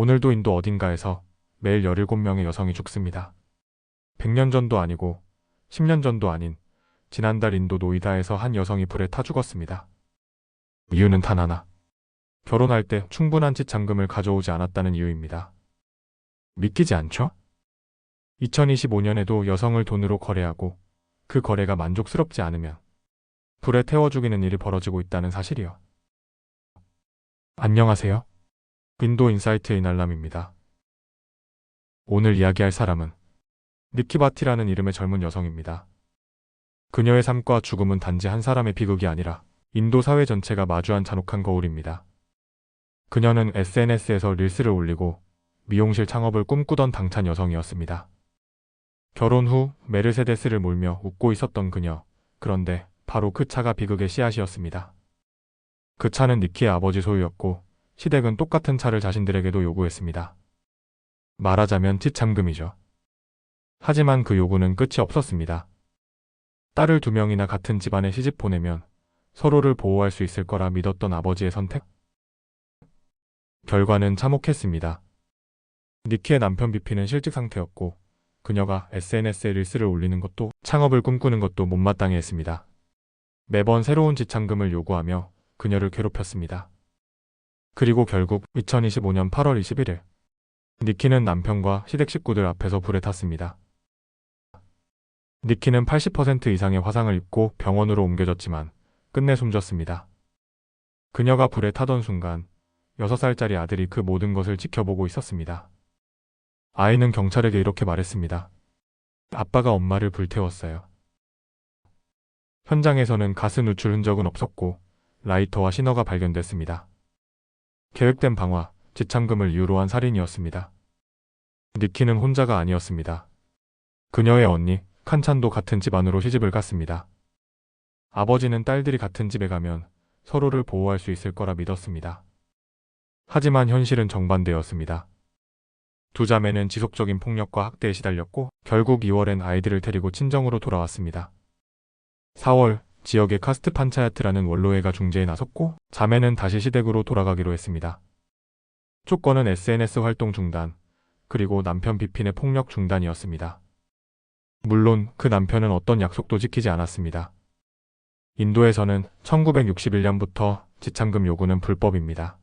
오늘도 인도 어딘가에서 매일 17명의 여성이 죽습니다. 100년 전도 아니고 10년 전도 아닌 지난달 인도 노이다에서 한 여성이 불에 타 죽었습니다. 이유는 단 하나. 결혼할 때 충분한 지참금을 가져오지 않았다는 이유입니다. 믿기지 않죠? 2025년에도 여성을 돈으로 거래하고 그 거래가 만족스럽지 않으면 불에 태워 죽이는 일이 벌어지고 있다는 사실이요. 안녕하세요. 인도 인사이트의 이날람입니다. 오늘 이야기할 사람은 니키바티라는 이름의 젊은 여성입니다. 그녀의 삶과 죽음은 단지 한 사람의 비극이 아니라 인도 사회 전체가 마주한 잔혹한 거울입니다. 그녀는 SNS에서 릴스를 올리고 미용실 창업을 꿈꾸던 당찬 여성이었습니다. 결혼 후 메르세데스를 몰며 웃고 있었던 그녀. 그런데 바로 그 차가 비극의 씨앗이었습니다. 그 차는 니키의 아버지 소유였고 시댁은 똑같은 차를 자신들에게도 요구했습니다. 말하자면 지참금이죠. 하지만 그 요구는 끝이 없었습니다. 딸을 2명이나 같은 집안에 시집 보내면 서로를 보호할 수 있을 거라 믿었던 아버지의 선택? 결과는 참혹했습니다. 니키의 남편 비피는 실직 상태였고 그녀가 SNS에 릴스를 올리는 것도 창업을 꿈꾸는 것도 못마땅해 했습니다. 매번 새로운 지참금을 요구하며 그녀를 괴롭혔습니다. 그리고 결국 2025년 8월 21일 니키는 남편과 시댁 식구들 앞에서 불에 탔습니다. 니키는 80% 이상의 화상을 입고 병원으로 옮겨졌지만 끝내 숨졌습니다. 그녀가 불에 타던 순간 6살짜리 아들이 그 모든 것을 지켜보고 있었습니다. 아이는 경찰에게 이렇게 말했습니다. 아빠가 엄마를 불태웠어요. 현장에서는 가스 누출 흔적은 없었고 라이터와 신호가 발견됐습니다. 계획된 방화, 지참금을 이유로 한 살인이었습니다. 니키는 혼자가 아니었습니다. 그녀의 언니, 칸찬도 같은 집 안으로 시집을 갔습니다. 아버지는 딸들이 같은 집에 가면 서로를 보호할 수 있을 거라 믿었습니다. 하지만 현실은 정반대였습니다. 두 자매는 지속적인 폭력과 학대에 시달렸고 결국 2월엔 아이들을 데리고 친정으로 돌아왔습니다. 4월, 지역의 카스트 판차야트라는 원로회가 중재에 나섰고 자매는 다시 시댁으로 돌아가기로 했습니다. 조건은 SNS 활동 중단, 그리고 남편 비핀의 폭력 중단이었습니다. 물론 그 남편은 어떤 약속도 지키지 않았습니다. 인도에서는 1961년부터 지참금 요구는 불법입니다.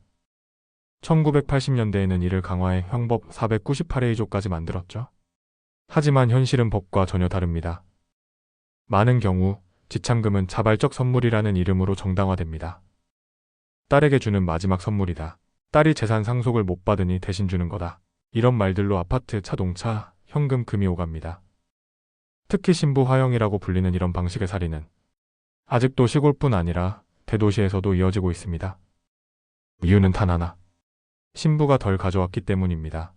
1980년대에는 이를 강화해 형법 498A조까지 만들었죠. 하지만 현실은 법과 전혀 다릅니다. 많은 경우 지참금은 자발적 선물이라는 이름으로 정당화됩니다. 딸에게 주는 마지막 선물이다. 딸이 재산 상속을 못 받으니 대신 주는 거다. 이런 말들로 아파트, 자동차, 현금, 금이 오갑니다. 특히 신부 화형이라고 불리는 이런 방식의 살인은 아직도 시골뿐 아니라 대도시에서도 이어지고 있습니다. 이유는 단 하나. 신부가 덜 가져왔기 때문입니다.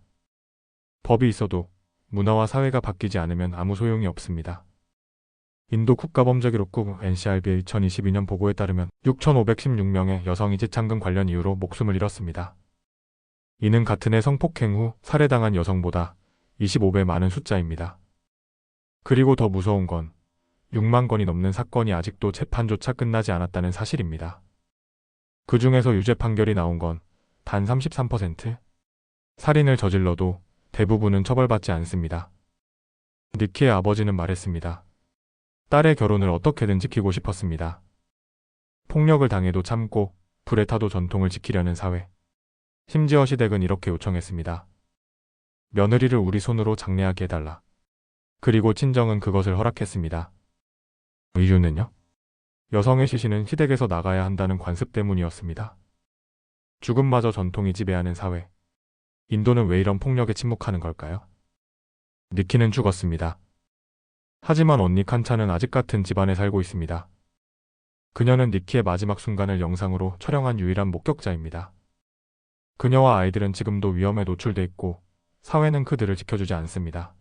법이 있어도 문화와 사회가 바뀌지 않으면 아무 소용이 없습니다. 인도 국가범죄기록국 NCRB의 2022년 보고에 따르면 6,516명의 여성이 지참금 관련 이유로 목숨을 잃었습니다. 이는 같은 해 성폭행 후 살해당한 여성보다 25배 많은 숫자입니다. 그리고 더 무서운 건 6만 건이 넘는 사건이 아직도 재판조차 끝나지 않았다는 사실입니다. 그 중에서 유죄 판결이 나온 건 단 33%? 살인을 저질러도 대부분은 처벌받지 않습니다. 니키의 아버지는 말했습니다. 딸의 결혼을 어떻게든 지키고 싶었습니다. 폭력을 당해도 참고 불에 타도 전통을 지키려는 사회. 심지어 시댁은 이렇게 요청했습니다. 며느리를 우리 손으로 장례하게 해달라. 그리고 친정은 그것을 허락했습니다. 이유는요? 여성의 시신은 시댁에서 나가야 한다는 관습 때문이었습니다. 죽음마저 전통이 지배하는 사회. 인도는 왜 이런 폭력에 침묵하는 걸까요? 니키는 죽었습니다. 하지만 언니 칸차는 아직 같은 집안에 살고 있습니다. 그녀는 니키의 마지막 순간을 영상으로 촬영한 유일한 목격자입니다. 그녀와 아이들은 지금도 위험에 노출돼 있고 사회는 그들을 지켜주지 않습니다.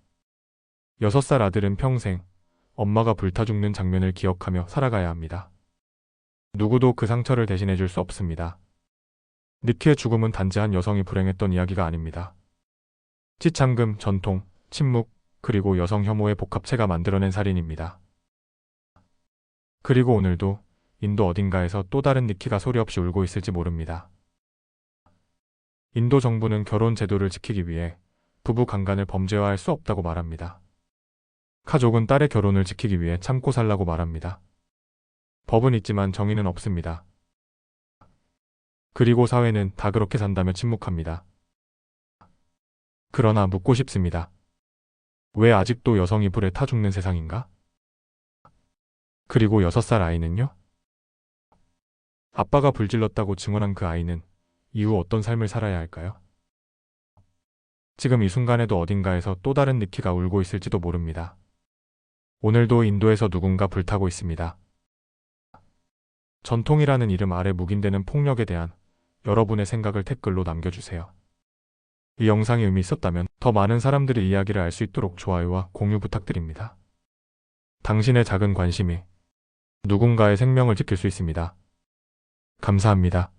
6살 아들은 평생 엄마가 불타 죽는 장면을 기억하며 살아가야 합니다. 누구도 그 상처를 대신해 줄 수 없습니다. 니키의 죽음은 단지 한 여성이 불행했던 이야기가 아닙니다. 지참금, 전통, 침묵, 그리고 여성 혐오의 복합체가 만들어낸 살인입니다. 그리고 오늘도 인도 어딘가에서 또 다른 니키가 소리 없이 울고 있을지 모릅니다. 인도 정부는 결혼 제도를 지키기 위해 부부 강간을 범죄화할 수 없다고 말합니다. 가족은 딸의 결혼을 지키기 위해 참고 살라고 말합니다. 법은 있지만 정의는 없습니다. 그리고 사회는 다 그렇게 산다며 침묵합니다. 그러나 묻고 싶습니다. 왜 아직도 여성이 불에 타 죽는 세상인가? 그리고 6살 아이는요? 아빠가 불질렀다고 증언한 그 아이는 이후 어떤 삶을 살아야 할까요? 지금 이 순간에도 어딘가에서 또 다른 니키가 울고 있을지도 모릅니다. 오늘도 인도에서 누군가 불타고 있습니다. 전통이라는 이름 아래 묵인되는 폭력에 대한 여러분의 생각을 댓글로 남겨주세요. 이 영상이 의미 있었다면 더 많은 사람들이 이야기를 알 수 있도록 좋아요와 공유 부탁드립니다. 당신의 작은 관심이 누군가의 생명을 지킬 수 있습니다. 감사합니다.